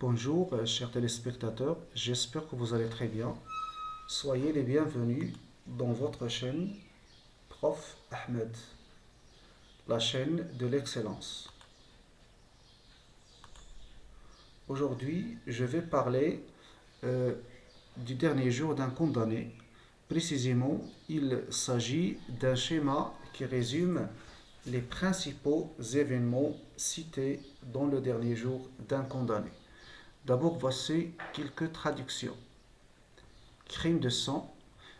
Bonjour, chers téléspectateurs, j'espère que vous allez très bien. Soyez les bienvenus dans votre chaîne Prof Ahmed, la chaîne de l'excellence. Aujourd'hui, je vais parler du dernier jour d'un condamné. Précisément, il s'agit d'un schéma qui résume les principaux événements cités dans le dernier jour d'un condamné. D'abord, voici quelques traductions. Crime de sang.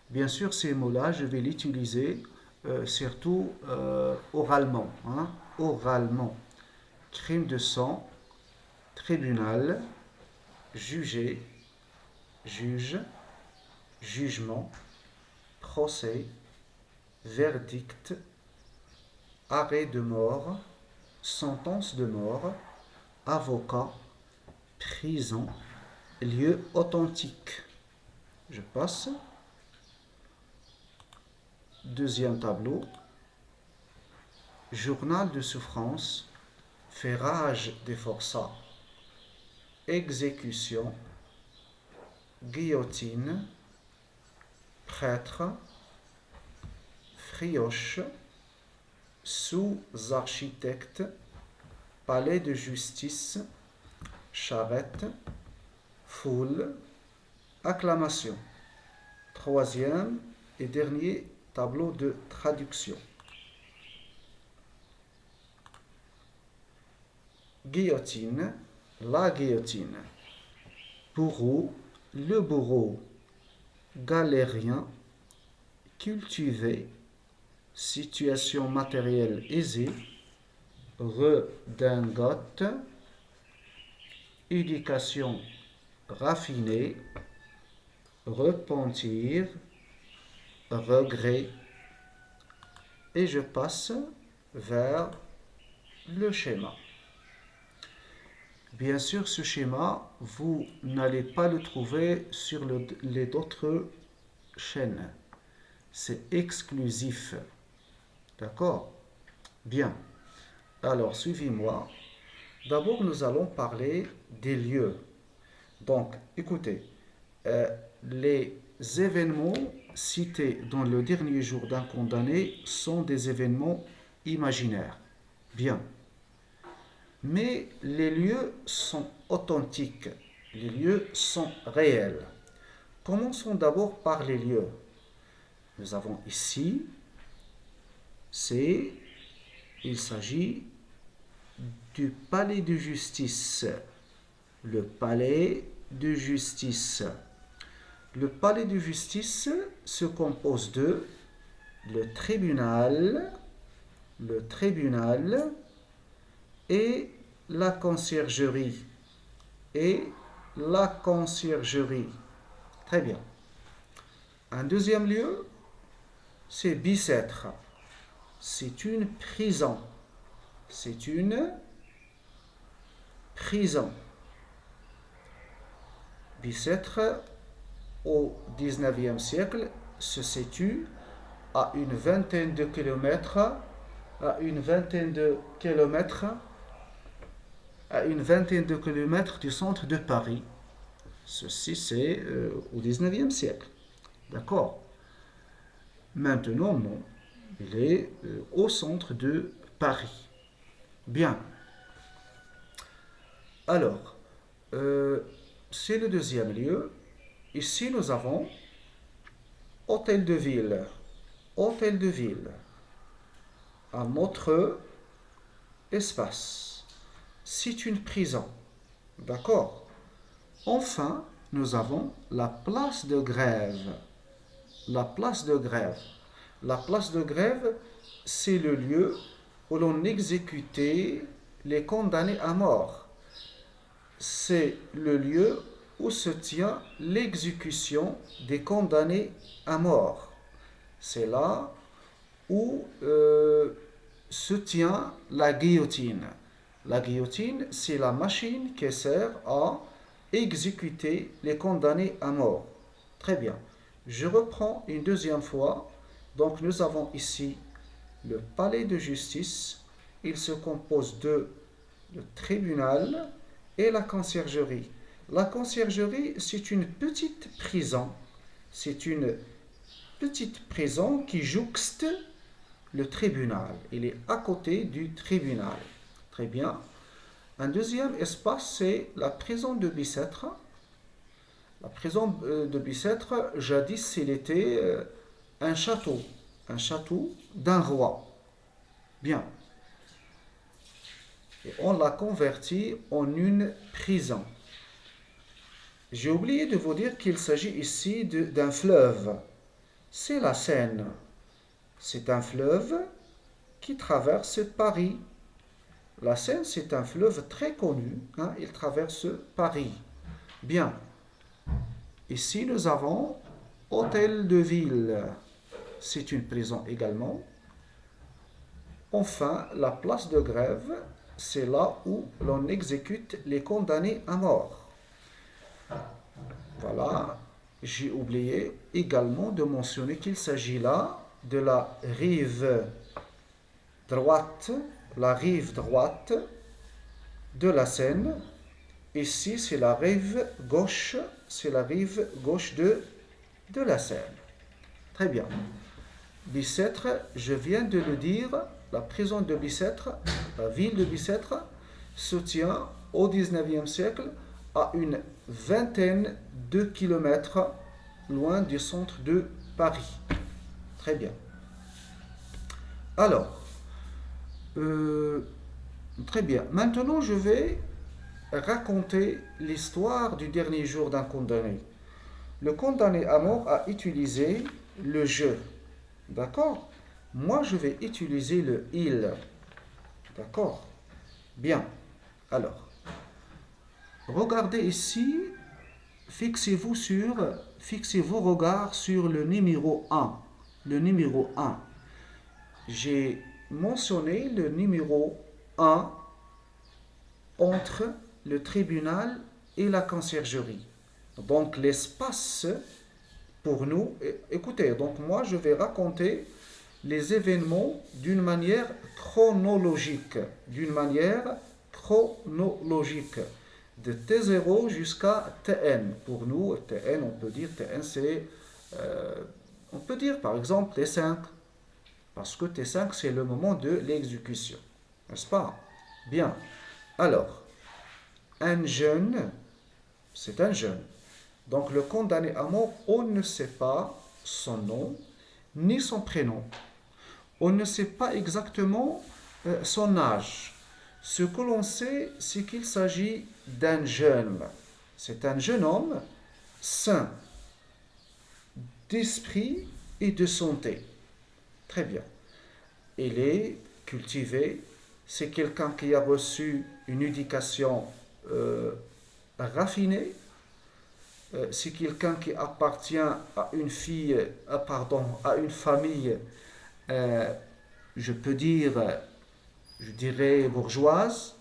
Bien sûr, ces mots-là, je vais l'utiliser surtout oralement. Oralement. Crime de sang, tribunal, juger, juge, jugement, procès, verdict, arrêt de mort, sentence de mort, avocat, prison, lieu authentique. Je passe. Deuxième tableau. Journal de souffrance, ferrage des forçats, exécution, guillotine, prêtre, frioche, sous-architecte, palais de justice, charrette, foule, acclamation. Troisième et dernier tableau de traduction. Guillotine, la guillotine. Bourreau, le bourreau. Galérien, cultivé. Situation matérielle aisée. Redingote. Éducation raffinée. Repentir, regret. Et je passe vers le schéma. Bien sûr, ce schéma, vous n'allez pas le trouver sur les autres chaînes. C'est exclusif. D'accord? Bien. Alors, suivez-moi. D'abord, nous allons parler des lieux. Donc, écoutez. Les événements cités dans le dernier jour d'un condamné sont des événements imaginaires. Bien. Mais les lieux sont authentiques. Les lieux sont réels. Commençons d'abord par les lieux. Nous avons ici, il s'agit du palais de justice. Le palais de justice. Le palais de justice se compose de le tribunal et la conciergerie. Très bien. Un deuxième lieu, c'est Bicêtre. C'est une prison. Bicêtre, au XIXe siècle, se situe à une vingtaine de kilomètres du centre de Paris. Ceci, c'est au XIXe siècle. D'accord? Maintenant, non. Il est au centre de Paris. Bien. Alors, c'est le deuxième lieu. Ici, nous avons hôtel de ville. Un autre espace. C'est une prison. D'accord? Enfin, nous avons la place de grève. La place de grève, c'est le lieu où l'on exécutait les condamnés à mort. C'est le lieu où se tient l'exécution des condamnés à mort. C'est là où se tient la guillotine. La guillotine, c'est la machine qui sert à exécuter les condamnés à mort. Très bien. Je reprends une deuxième fois. Donc nous avons ici le palais de justice. Il se compose de le tribunal et la conciergerie. La conciergerie, c'est une petite prison. C'est une petite prison qui jouxte le tribunal. Il est à côté du tribunal. Très bien. Un deuxième espace, c'est la prison de Bicêtre. La prison de Bicêtre, jadis, il était un château d'un roi. Bien. Et on l'a converti en une prison. J'ai oublié de vous dire qu'il s'agit ici d'un fleuve. C'est la Seine. C'est un fleuve qui traverse Paris. La Seine, c'est un fleuve très connu. Hein, il traverse Paris. Bien. Ici, nous avons Hôtel de Ville. C'est une prison également. Enfin, la place de Grève, c'est là où l'on exécute les condamnés à mort. Voilà. J'ai oublié également de mentionner qu'il s'agit là de la rive droite de la Seine. Ici, c'est la rive gauche de la Seine. Très bien. Bicêtre, je viens de le dire, la prison de Bicêtre, la ville de Bicêtre, se tient au XIXe siècle à une vingtaine de kilomètres loin du centre de Paris. Très bien. Alors, très bien. Maintenant, je vais raconter l'histoire du dernier jour d'un condamné. Le condamné à mort a utilisé le je. D'accord? Moi, je vais utiliser le il. D'accord? Bien. Alors, regardez ici, fixez vos regards sur le numéro 1. Le numéro 1. J'ai mentionné le numéro 1 entre le tribunal et la conciergerie. Donc l'espace pour nous, écoutez, donc moi je vais raconter les événements d'une manière chronologique. De T0 jusqu'à Tn. Pour nous, Tn, on peut dire Tn, c'est, on peut dire par exemple T5, parce que T5, c'est le moment de l'exécution. N'est-ce pas? Bien. Alors, un jeune, c'est un jeune. Donc, le condamné à mort, on ne sait pas son nom, ni son prénom. On ne sait pas exactement son âge. Ce que l'on sait, c'est qu'il s'agit d'un jeune. C'est un jeune homme sain, d'esprit et de santé. Très bien. Il est cultivé. C'est quelqu'un qui a reçu une éducation raffinée. C'est quelqu'un qui appartient à une famille, je dirais bourgeoise.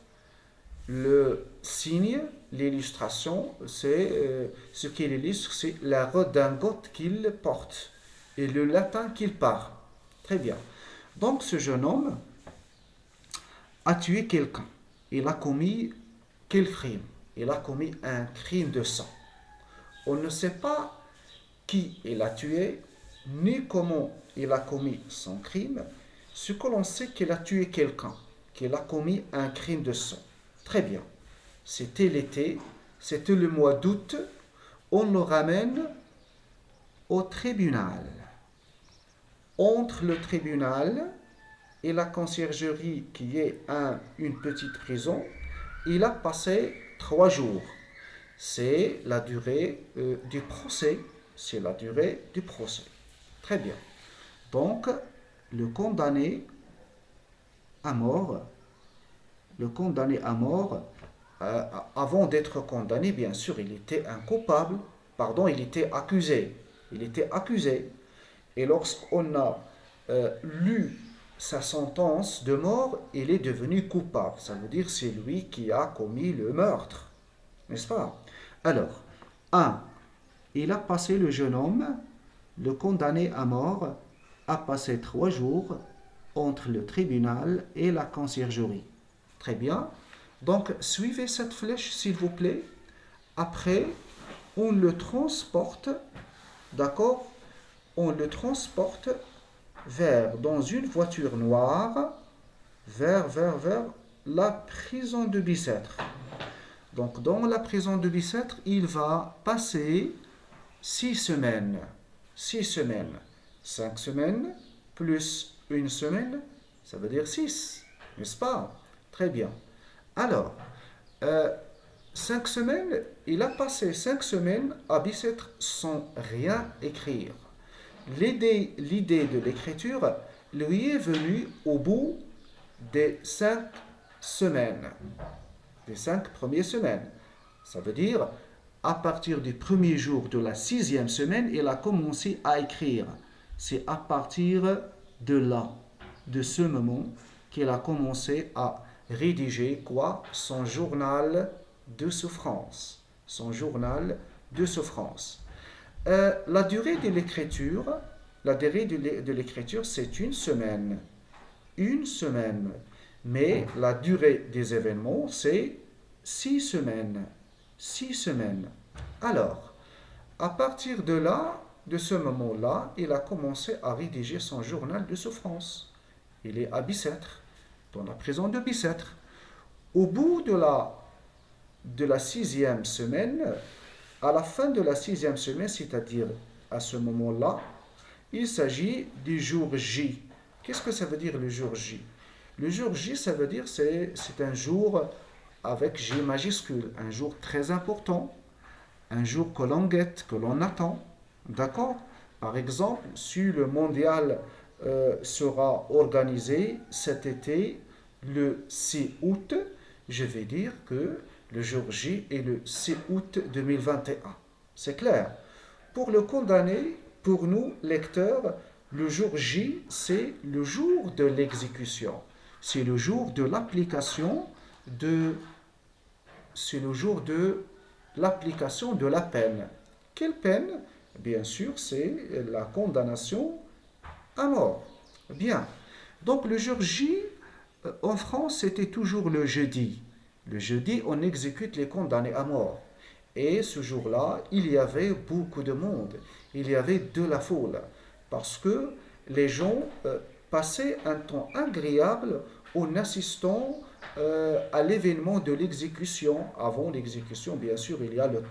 Le signe, l'illustration, c'est ce qu'il illustre, c'est la redingote qu'il porte et le latin qu'il parle. Très bien. Donc ce jeune homme a tué quelqu'un. Il a commis quel crime? Il a commis un crime de sang. On ne sait pas qui il a tué, ni comment il a commis son crime. Ce que l'on sait, qu'il a tué quelqu'un, qu'il a commis un crime de sang. Très bien. C'était l'été, c'était le mois d'août. On le ramène au tribunal. Entre le tribunal et la conciergerie, qui est une petite prison, il a passé 3 jours. C'est la durée du procès. C'est la durée du procès. Très bien. Donc, le condamné à mort, avant d'être condamné, bien sûr, il était un coupable. Pardon, il était accusé. Et lorsqu'on a lu sa sentence de mort, il est devenu coupable. Ça veut dire que c'est lui qui a commis le meurtre. N'est-ce pas? Alors, il a passé le jeune homme, le condamné à mort, a passé 3 jours entre le tribunal et la conciergerie. Très bien. Donc, suivez cette flèche, s'il vous plaît. Après, on le transporte, d'accord? On le transporte dans une voiture noire, vers la prison de Bicêtre. Donc, dans la prison de Bicêtre, il va passer 6 semaines. 6 semaines. 5 semaines plus une semaine, ça veut dire 6, n'est-ce pas? Très bien. Alors, 5 semaines, il a passé 5 semaines à Bicêtre sans rien écrire. L'idée de l'écriture lui est venue au bout des 5 semaines, des 5 premières semaines. Ça veut dire, à partir du premier jour de la 6e semaine, il a commencé à écrire. C'est à partir de là, de ce moment, qu'il a commencé à rédiger quoi? Son journal de souffrance. Son journal de souffrance. La durée de l'écriture, c'est une semaine. Une semaine. Mais la durée des événements, c'est 6 semaines. 6 semaines. Alors, à partir de là, de ce moment-là, il a commencé à rédiger son journal de souffrance. Il est à Bicêtre, dans la prison de Bicêtre. Au bout de la 6e semaine, à la fin de la 6e semaine, c'est-à-dire à ce moment-là, il s'agit du jour J. Qu'est-ce que ça veut dire le jour J? Le jour J, ça veut dire c'est un jour avec J majuscule, un jour très important, un jour que l'on guette, que l'on attend. D'accord? Par exemple, si le mondial sera organisé cet été, le 6 août, je vais dire que le jour J est le 6 août 2021. C'est clair. Pour le condamné, pour nous, lecteurs, le jour J, c'est le jour de l'exécution. C'est le jour de l'application c'est le jour de l'application de la peine. Quelle peine? Bien sûr, c'est la condamnation à mort. Bien. Donc le jour J, en France, c'était toujours le jeudi. Le jeudi, on exécute les condamnés à mort. Et ce jour-là, il y avait beaucoup de monde. Il y avait de la foule. Parce que les gens passaient un temps agréable en assistant à l'événement de l'exécution. Avant l'exécution, bien sûr, il y a le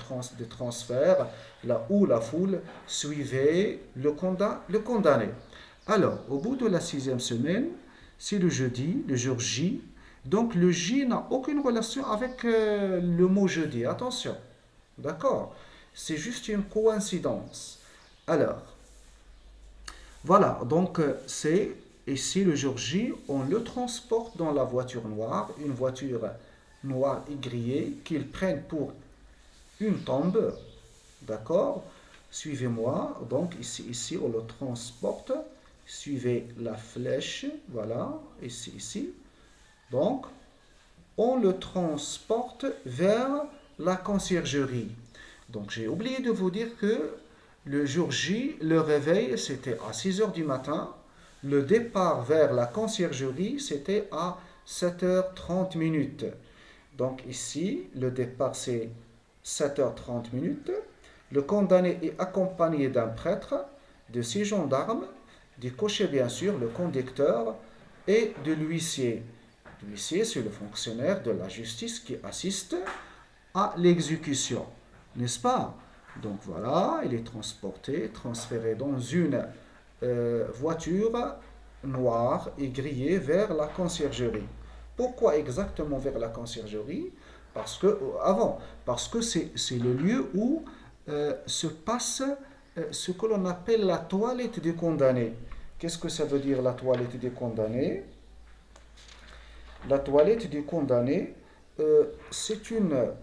transfert, là où la foule suivait le condamné. Alors, au bout de la 6e semaine, c'est le jeudi, le jour J. Donc, le J n'a aucune relation avec le mot jeudi. Attention. D'accord? C'est juste une coïncidence. Alors, voilà. Donc, c'est ici le jour J, on le transporte dans la voiture noire, une voiture noire et grillée qu'ils prennent pour une tombe. D'accord? Suivez-moi. Donc, ici, on le transporte. Suivez la flèche. Voilà. Ici. Donc, on le transporte vers la conciergerie. Donc, j'ai oublié de vous dire que le jour J, le réveil, c'était à 6 heures du matin. Le départ vers la conciergerie, c'était à 7h30 minutes. Donc, ici, le départ, c'est 7h30 minutes. Le condamné est accompagné d'un prêtre, de 6 gendarmes, du cocher, bien sûr, le conducteur, et de l'huissier. L'huissier, c'est le fonctionnaire de la justice qui assiste à l'exécution, n'est-ce pas? Donc voilà, il est transféré dans une voiture noire et grillée vers la conciergerie. Pourquoi exactement vers la conciergerie? Parce que c'est le lieu où se passe ce que l'on appelle la toilette des condamnés. Qu'est-ce que ça veut dire la toilette des condamnés? La toilette des condamnés, c'est une...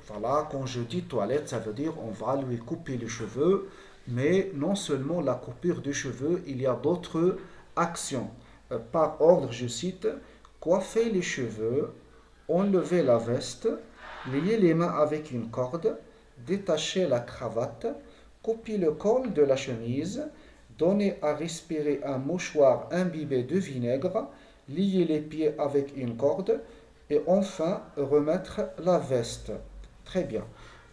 voilà, quand je dis toilette, ça veut dire on va lui couper les cheveux, mais non seulement la coupure des cheveux, il y a d'autres actions. Par ordre, je cite, coiffer les cheveux, enlever la veste, lier les mains avec une corde, détacher la cravate, couper le col de la chemise, donner à respirer un mouchoir imbibé de vinaigre, lier les pieds avec une corde, et enfin remettre la veste. Très bien.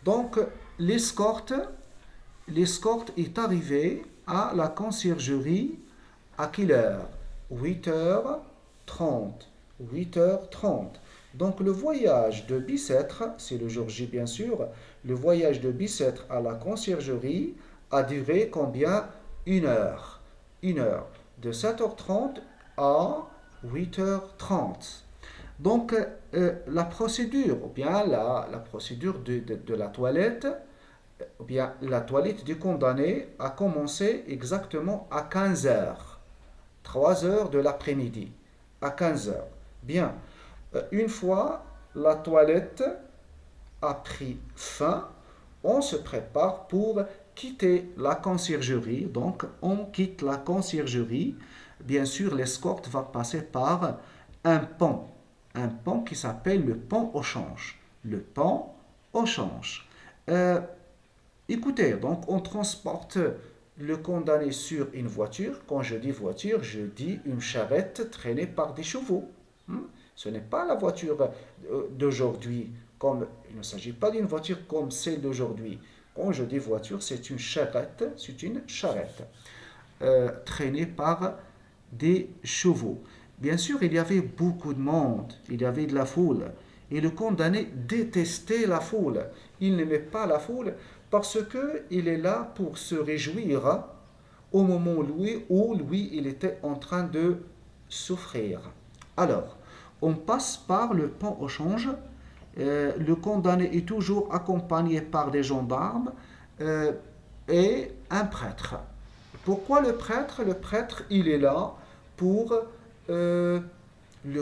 Donc, l'escorte, l'escorte est arrivée à la conciergerie à quelle heure? 8h30. 8h30. Donc, le voyage de Bicêtre, c'est le jour J bien sûr, le voyage de Bicêtre à la conciergerie a duré combien? Une heure. Une heure. De 7h30 à 8h30. Donc, la procédure, ou bien la procédure de la toilette, ou bien la toilette du condamné a commencé exactement à 15 heures. 3 heures de l'après-midi, à 15 heures. Bien, une fois la toilette a pris fin, on se prépare pour quitter la conciergerie. Donc, on quitte la conciergerie. Bien sûr, l'escorte va passer par un pont. Un pont qui s'appelle le pont au change. Le pont au change. Euh, Écoutez, donc on transporte le condamné sur une voiture. Quand je dis voiture, je dis une charrette traînée par des chevaux. Ce n'est pas la voiture d'aujourd'hui. Comme, il ne s'agit pas d'une voiture comme celle d'aujourd'hui. Quand je dis voiture, c'est une charrette. C'est une charrette traînée par des chevaux. Bien sûr, il y avait beaucoup de monde. Il y avait de la foule. Et le condamné détestait la foule. Il n'aimait pas la foule parce qu'il est là pour se réjouir au moment où lui, il était en train de souffrir. Alors, on passe par le pont au change. Le condamné est toujours accompagné par des gendarmes et un prêtre. Pourquoi le prêtre? Le prêtre, il est là pour le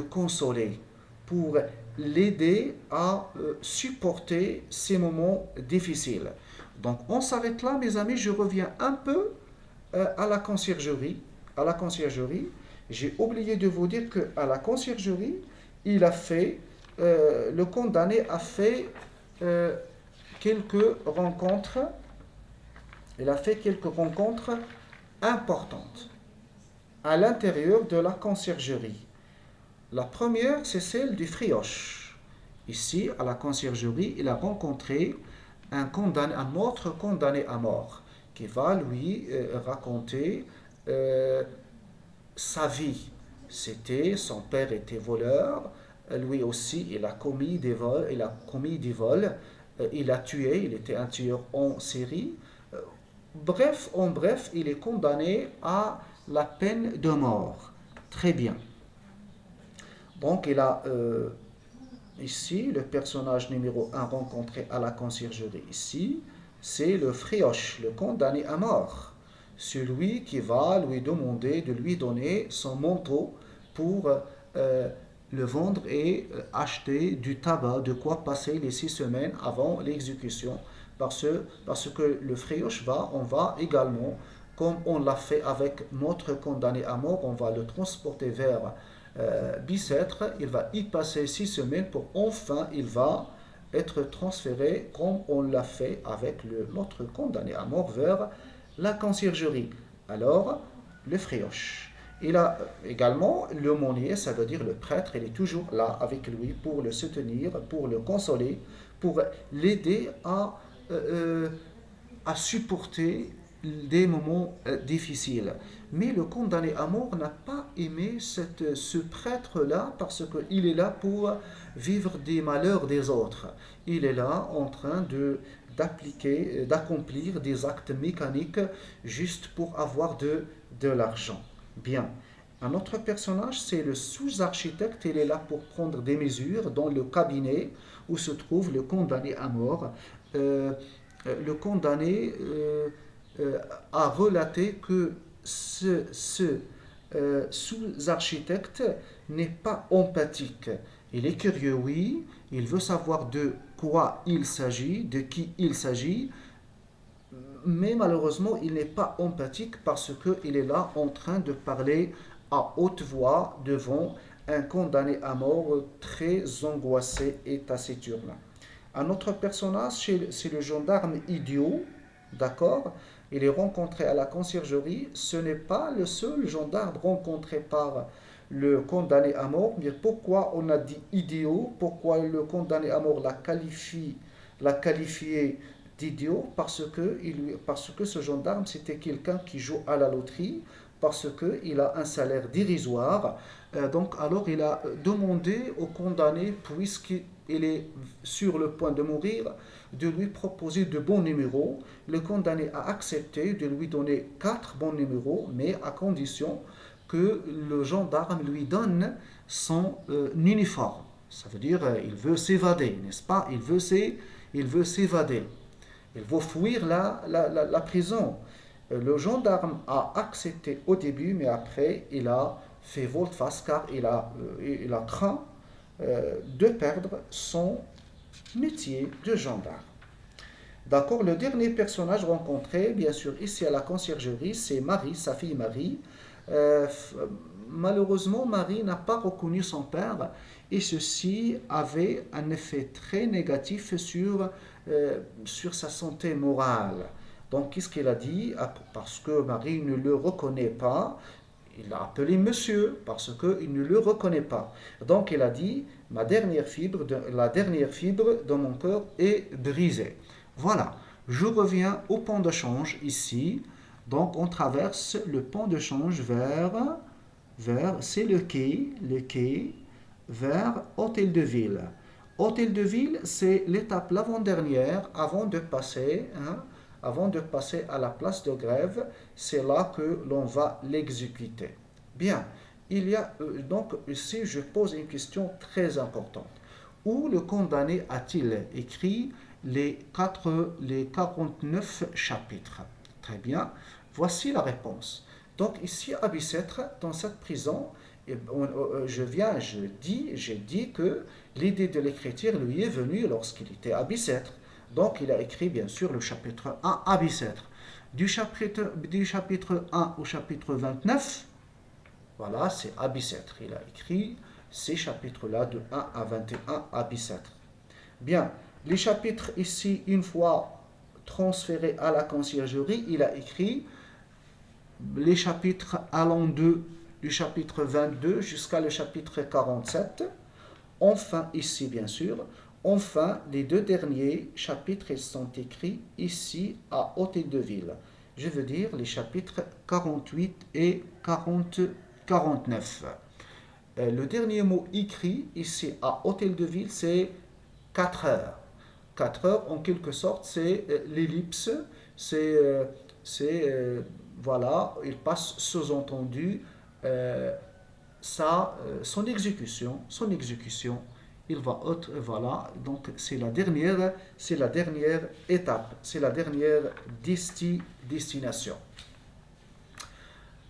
consoler, pour l'aider à supporter ces moments difficiles. Donc on s'arrête là, mes amis, je reviens un peu à la conciergerie. À la conciergerie, j'ai oublié de vous dire qu'à la conciergerie, il a fait, le condamné a fait quelques rencontres, il a fait quelques rencontres importantes à l'intérieur de la conciergerie. La première, c'est celle du frioche. Ici, à la conciergerie, il a rencontré un autre condamné à mort qui va lui raconter sa vie. Son père était voleur, lui aussi il a commis des vols, il a tué, il était un tueur en série. En bref, il est condamné à la peine de mort. Très bien. Donc il a ici le personnage numéro un rencontré à la conciergerie ici, c'est le frioche, le condamné à mort. Celui qui va lui demander de lui donner son manteau pour le vendre et acheter du tabac, de quoi passer les 6 semaines avant l'exécution. Parce que le frioche on va également, comme on l'a fait avec notre condamné à mort, on va le transporter vers Bicêtre, il va y passer 6 semaines pour enfin il va être transféré comme on l'a fait avec notre condamné à mort vers la conciergerie. Alors, le frioche. Il a également l'aumônier, ça veut dire le prêtre, il est toujours là avec lui pour le soutenir, pour le consoler, pour l'aider à supporter des moments difficiles. Mais le condamné à mort n'a pas aimé ce prêtre-là parce qu'il est là pour vivre des malheurs des autres. Il est là en train d'accomplir des actes mécaniques juste pour avoir de l'argent. Bien. Un autre personnage, c'est le sous-architecte. Il est là pour prendre des mesures dans le cabinet où se trouve le condamné à mort. Le condamné a relaté que ce sous-architecte n'est pas empathique. Il est curieux, oui, il veut savoir de quoi il s'agit, de qui il s'agit, mais malheureusement, il n'est pas empathique parce qu'il est là en train de parler à haute voix devant un condamné à mort très angoissé et taciturne. Un autre personnage, c'est le gendarme idiot, d'accord? Il est rencontré à la conciergerie. Ce n'est pas le seul gendarme rencontré par le condamné à mort. Mais pourquoi on a dit idiot? Pourquoi le condamné à mort l'a qualifié d'idiot? Parce que ce gendarme, c'était quelqu'un qui joue à la loterie, parce qu'il a un salaire dérisoire. Donc, alors, il a demandé au condamné, puisqu'il est sur le point de mourir, de lui proposer de bons numéros. Le condamné a accepté de lui donner 4 bons numéros, mais à condition que le gendarme lui donne son uniforme. Ça veut dire il veut s'évader, n'est-ce pas? Il veut s'évader. Il veut fuir la prison. Le gendarme a accepté au début, mais après, il a fait volte-face car il a craint de perdre son métier de gendarme. D'accord, le dernier personnage rencontré, bien sûr, ici à la conciergerie, c'est Marie, sa fille Marie. Euh, Malheureusement, Marie n'a pas reconnu son père et ceci avait un effet très négatif sur sa santé morale. Donc, qu'est-ce qu'elle a dit? Parce que Marie ne le reconnaît pas, il l'a appelé monsieur parce qu'il ne le reconnaît pas. Donc, elle a dit, la dernière fibre de mon cœur est brisée. Voilà, je reviens au pont de change ici. Donc, on traverse le pont de change c'est le quai, vers Hôtel de Ville. Hôtel de Ville, c'est l'étape l'avant-dernière avant de passer à la place de grève. C'est là que l'on va l'exécuter. Bien, donc ici je pose une question très importante. Où le condamné a-t-il écrit les 49 chapitres? Très bien, voici la réponse. Donc ici à Bicêtre, dans cette prison, j'ai dit que l'idée de l'écriture lui est venue lorsqu'il était à Bicêtre. Donc il a écrit bien sûr le chapitre 1 à Bicêtre. Du chapitre 1 au chapitre 29, voilà, c'est à Bicêtre. Il a écrit ces chapitres-là de 1 à 21 à Bicêtre. Bien, les chapitres ici, une fois transférés à la conciergerie, il a écrit les chapitres allant du chapitre 22 jusqu'à le chapitre 47. Enfin, ici, bien sûr, enfin, les 2 derniers chapitres sont écrits ici à Hôtel de Ville. Je veux dire les chapitres 48 et 49. Le dernier mot écrit ici à Hôtel de Ville, c'est 4 heures. 4 heures, en quelque sorte, c'est l'ellipse, voilà, il passe sous-entendu son exécution, il va voilà, donc c'est la dernière étape, c'est la dernière destination.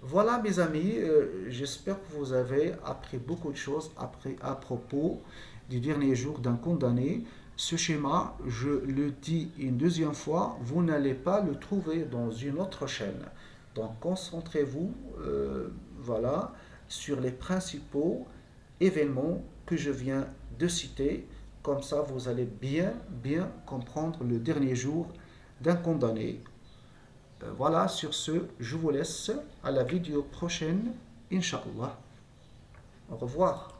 Voilà mes amis, j'espère que vous avez appris beaucoup de choses à propos du dernier jour d'un condamné. Ce schéma, je le dis une deuxième fois, vous n'allez pas le trouver dans une autre chaîne. Donc concentrez-vous voilà, sur les principaux événements que je viens de citer. Comme ça, vous allez bien comprendre le dernier jour d'un condamné. Voilà, sur ce, je vous laisse à la vidéo prochaine, Inch'Allah. Au revoir.